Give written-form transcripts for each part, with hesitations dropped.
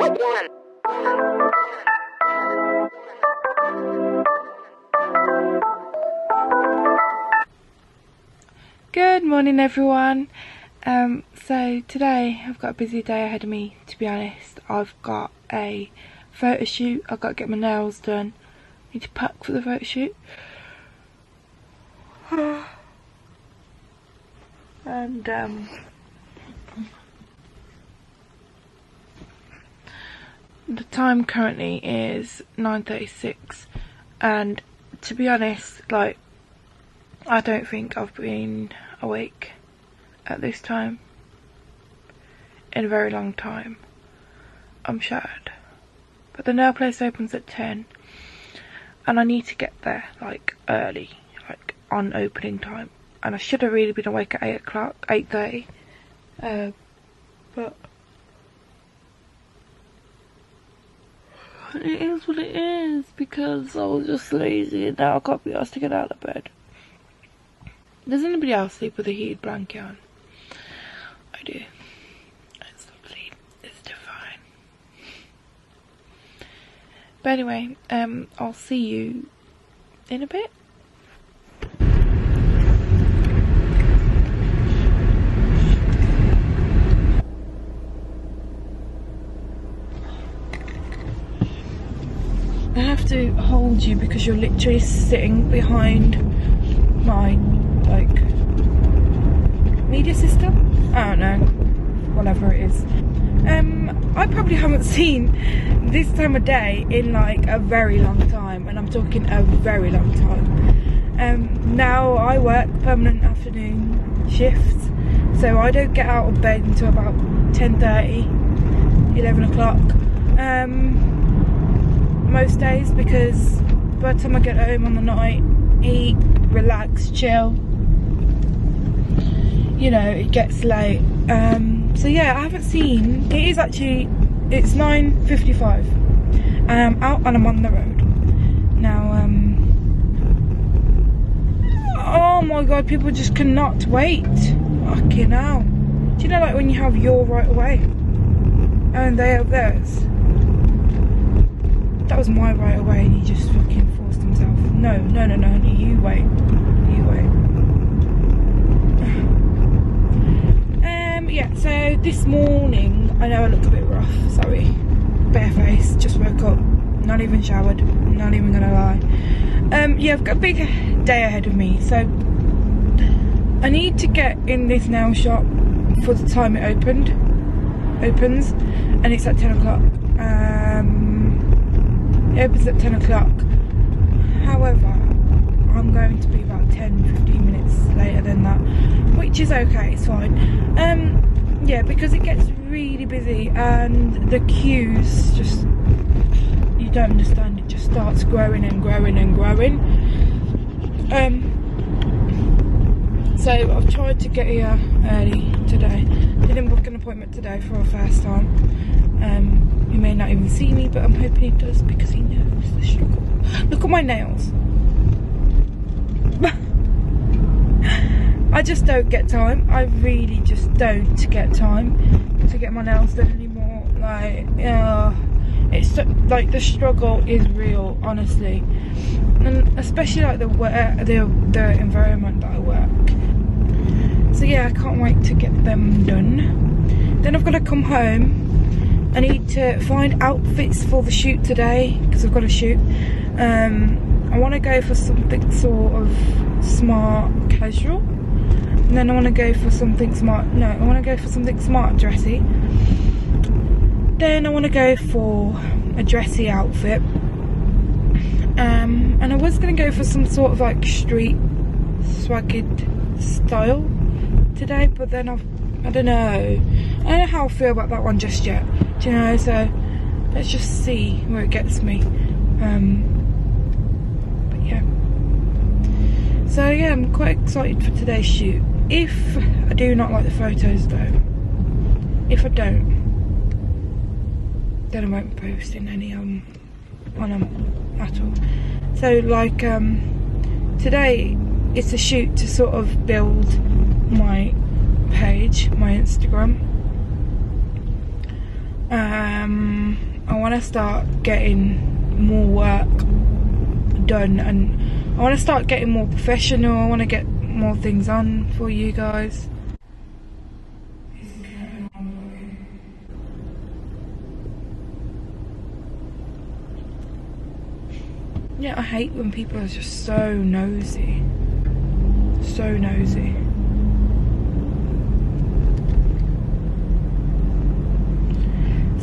Good morning everyone. So today I've got a busy day ahead of me, to be honest. I've got a photo shoot, I've got to get my nails done, I need to pack for the photo shoot. And the time currently is 9:36, and to be honest, like, I don't think I've been awake at this time in a very long time. I'm shattered. But the nail place opens at 10 and I need to get there like early, like on opening time. And I should have really been awake at 8 o'clock, 8:30. But it is what it is, because I was just lazy and now I can't be asked to get out of bed. Does anybody else sleep with a heated blanket on? I do. It's lovely. It's divine. But anyway, I'll see you in a bit. I have to hold you because you're literally sitting behind my, like, media system? I don't know, whatever it is. I probably haven't seen this time of day in like a very long time, and I'm talking a very long time. Now I work permanent afternoon shifts, so I don't get out of bed until about 10:30, 11 o'clock most days, because by the time I get home on the night, eat, relax, chill, you know, it gets late. So yeah, I haven't seen, it is actually, it's 9:55 and I'm out and I'm on the road now. Oh my god, people just cannot wait. Fucking hell. Do you know, like when you have your right away and they have theirs? That was my right away and he just fucking forced himself. No, no, no, no, honey, you wait. You wait. Yeah, so this morning, I know I look a bit rough, sorry. Barefaced, just woke up, not even showered, not even gonna lie. Yeah, I've got a big day ahead of me, so I need to get in this nail shop for the time it opens, and it's at 10 o'clock. It opens at 10 o'clock. However, I'm going to be about 10-15 minutes later than that, which is okay, it's fine. Yeah, because it gets really busy and the queues just, you don't understand, it just starts growing and growing and growing. So I've tried to get here early today. Didn't book an appointment today for a first time. He may not even see me, but I'm hoping he does because he knows the struggle. Look at my nails. I just don't get time. I really just don't get time to get my nails done anymore. Like, it's like the struggle is real, honestly, and especially like the environment that I work. So yeah, I can't wait to get them done. Then I've got to come home. I need to find outfits for the shoot today because I've got a shoot. I want to go for something sort of smart casual, and then I want to go for something smart, no, I want to go for something smart dressy. Then I want to go for a dressy outfit, and I was going to go for some sort of like street swagged style today, but then I don't know how I feel about that one just yet, do you know, so let's just see where it gets me. But yeah, so yeah, I'm quite excited for today's shoot. If I do not like the photos though, if I don't, then I won't be posting any on them at all. So like today it's a shoot to sort of build my page, my Instagram. I want to start getting more work done, and I want to start getting more professional. I want to get more things on for you guys. Yeah, I hate when people are just so nosy. So nosy.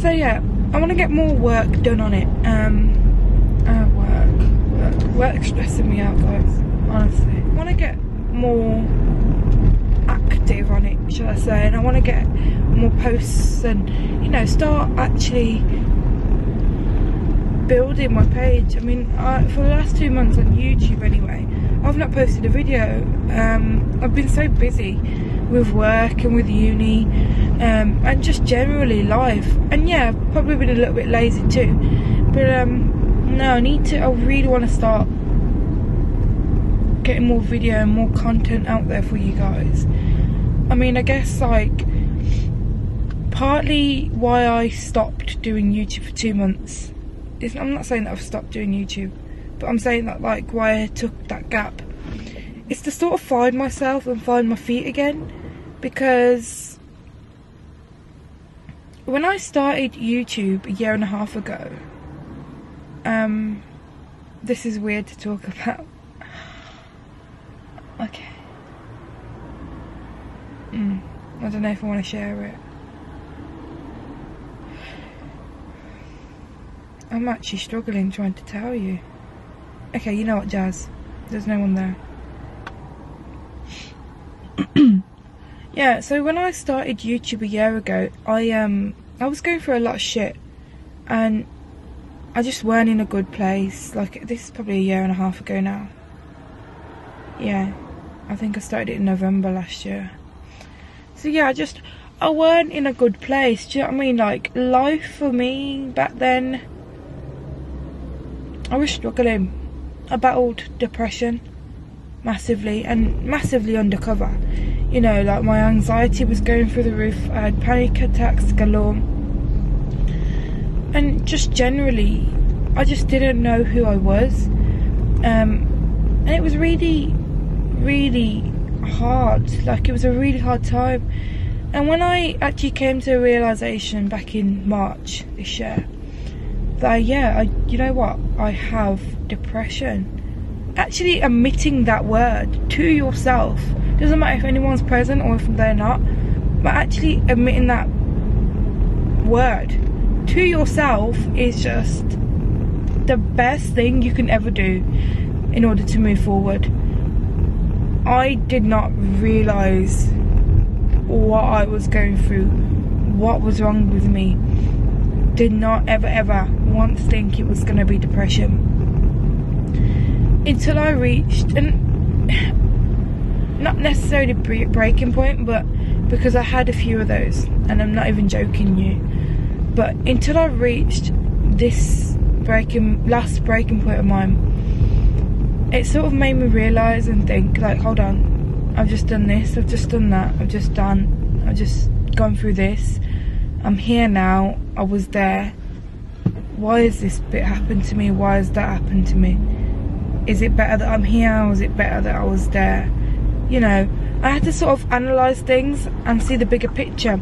So yeah, I want to get more work done on it. Work's stressing me out, guys, honestly. I want to get more active on it, should I say, and I want to get more posts and, you know, start actually building my page. I mean, for the last 2 months on YouTube anyway, I've not posted a video. I've been so busy with work and with uni, and just generally life. And yeah, I've probably been a little bit lazy too, but no, I really want to start getting more video and more content out there for you guys. I mean, I guess like partly why I stopped doing YouTube for 2 months is, I'm not saying that I've stopped doing YouTube, but I'm saying that like why I took that gap, it's to sort of find myself and find my feet again. Because when I started YouTube a year and a half ago, this is weird to talk about. Okay. I don't know if I want to share it. I'm actually struggling trying to tell you. Okay, you know what, Jazz? There's no one there. Yeah, so when I started YouTube a year ago, I was going through a lot of shit, and I just weren't in a good place. Like, this is probably a year and a half ago now. Yeah, I think I started it in November last year. So yeah, I weren't in a good place. Do you know what I mean? Like, life for me back then, I was struggling. I battled depression massively, and massively undercover. You know, like my anxiety was going through the roof. I had panic attacks galore. And just generally, I just didn't know who I was. And it was really, really hard. Like, it was a really hard time. And when I actually came to a realisation back in March this year, that you know what, I have depression. Actually admitting that word to yourself, doesn't matter if anyone's present or if they're not, but actually admitting that word to yourself is just the best thing you can ever do in order to move forward. I did not realise what I was going through, what was wrong with me. Did not ever once think it was going to be depression. Until I reached, and not necessarily breaking point, but because I had a few of those, and I'm not even joking you, but until I reached this last breaking point of mine, it sort of made me realise and think, like, hold on, I've just done this, I've just done that, I've just gone through this, I'm here now, I was there. Why has this bit happened to me? Why has that happened to me? Is it better that I'm here, or is it better that I was there? You know, I had to sort of analyse things and see the bigger picture.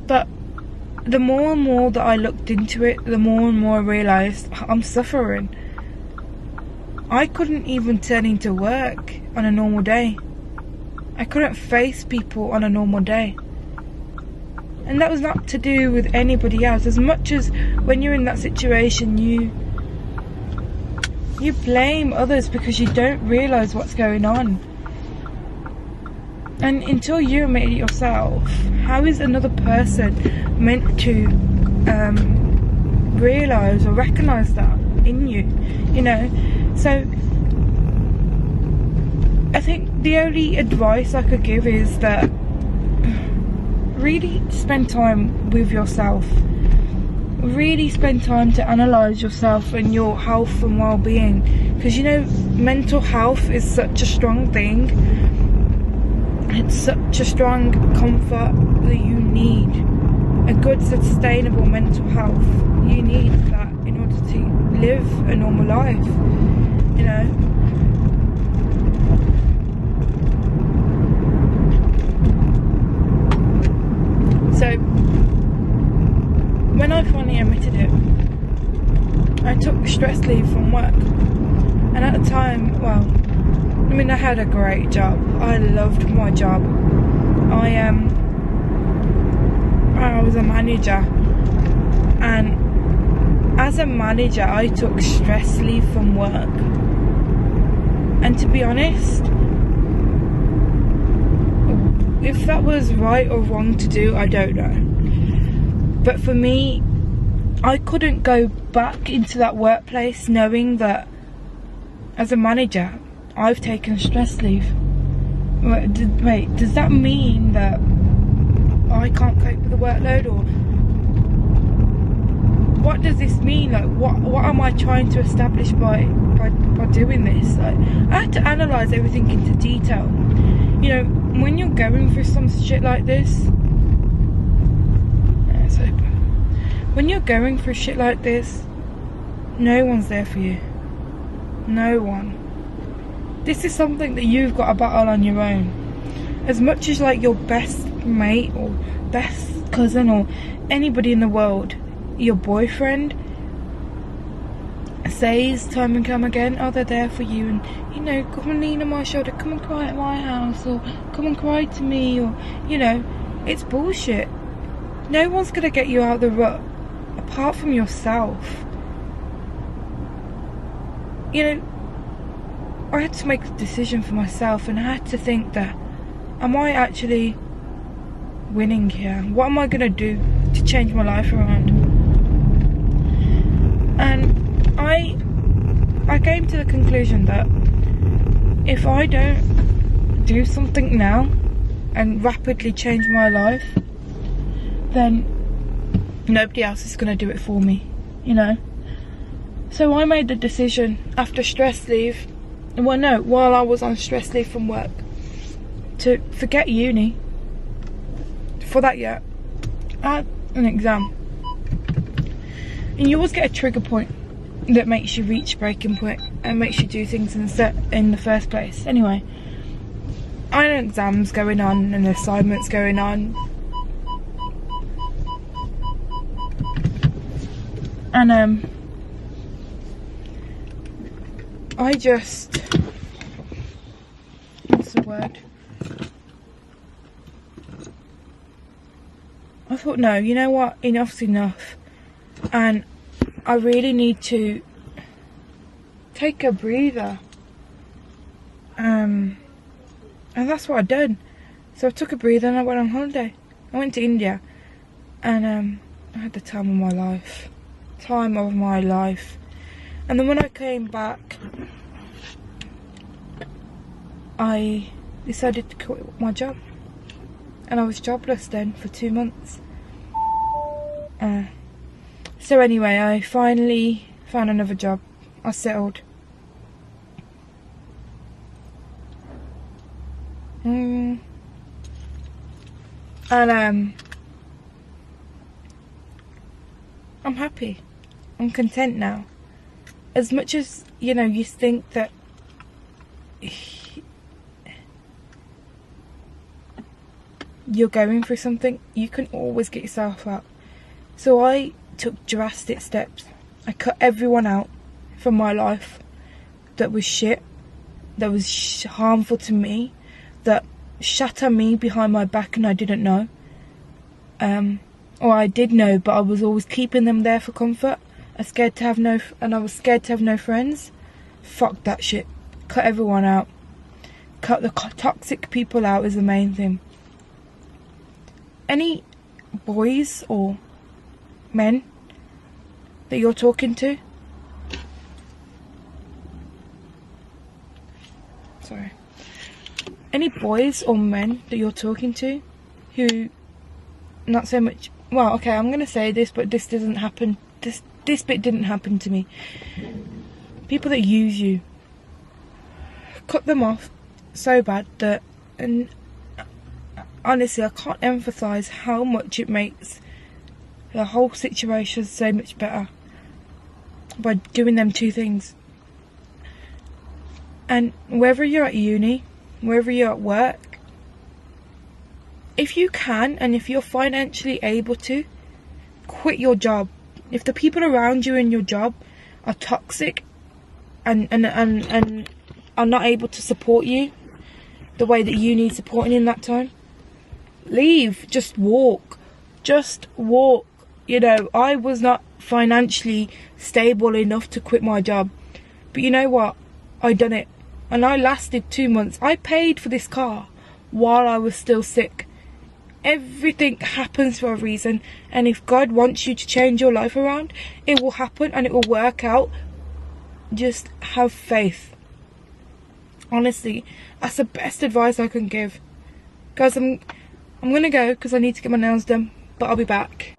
But the more and more that I looked into it, the more and more I realised I'm suffering. I couldn't even turn into work on a normal day. I couldn't face people on a normal day. And that was not to do with anybody else. As much as when you're in that situation, you blame others because you don't realise what's going on. And until you admit it yourself, how is another person meant to realise or recognise that in you? You know? So I think the only advice I could give is that really spend time with yourself. Really spend time to analyse yourself and your health and well-being, because you know, mental health is such a strong thing. It's such a strong comfort that you need a good sustainable mental health. You need that in order to live a normal life, you know. So when I finally admitted it, I took stress leave from work, and at the time, well, I mean, I had a great job. I loved my job. I was a manager, and as a manager I took stress leave from work, and to be honest, if that was right or wrong to do, I don't know, but for me, I couldn't go back into that workplace knowing that as a manager I've taken stress leave. Wait, does that mean that I can't cope with the workload, or what does this mean? Like, what am I trying to establish by doing this? Like, I had to analyse everything into detail. You know, when you're going through some shit like this, it's open. When you're going through shit like this, no one's there for you. No one. This is something that you've got to battle on your own. As much as like your best mate or best cousin or anybody in the world, your boyfriend, says time and time again, oh, they're there for you, and you know, come and lean on my shoulder, come and cry at my house, or come and cry to me, or you know, it's bullshit. No one's gonna get you out of the rut apart from yourself. You know, I had to make a decision for myself, and I had to think that, am I actually winning here? What am I gonna do to change my life around? And I came to the conclusion that if I don't do something now and rapidly change my life, then nobody else is gonna do it for me, you know. So I made the decision after stress leave, well no, while I was on stress leave from work, to forget uni for that year. I had an exam, and you always get a trigger point that makes you reach breaking point and makes you do things in the first place. Anyway, I had exams going on and assignments going on, and I just, what's the word? I thought, no, you know what, enough's enough, and I really need to take a breather, and that's what I did. So I took a breather and I went on holiday. I went to India, and I had the time of my life. And then when I came back, I decided to quit my job, and I was jobless then for 2 months. So anyway, I finally found another job. I settled. And I'm happy. I'm content now. As much as, you know, you think that you're going through something, you can always get yourself out. So I took drastic steps. I cut everyone out from my life that was shit, that was harmful to me, that shat on me behind my back and I didn't know. Or I did know, but I was always keeping them there for comfort. I was scared to have no friends. Fuck that shit. Cut everyone out. Cut the toxic people out is the main thing. Any boys or men that you're talking to, any boys or men that you're talking to who, not so much, well, okay, I'm gonna say this, but this doesn't happen, this bit didn't happen to me. People that use you, cut them off so bad that, and honestly, I can't emphasize how much it makes the whole situation's so much better by doing them two things. And whether you're at uni, whether you're at work, if you can and if you're financially able to, quit your job. If the people around you in your job are toxic and are not able to support you the way that you need supporting in that time, leave. Just walk. Just walk. You know, I was not financially stable enough to quit my job, but you know what, I done it, and I lasted 2 months. I paid for this car while I was still sick. Everything happens for a reason, and if God wants you to change your life around, it will happen and it will work out. Just have faith. Honestly, that's the best advice I can give. Guys, I'm gonna go because I need to get my nails done, but I'll be back.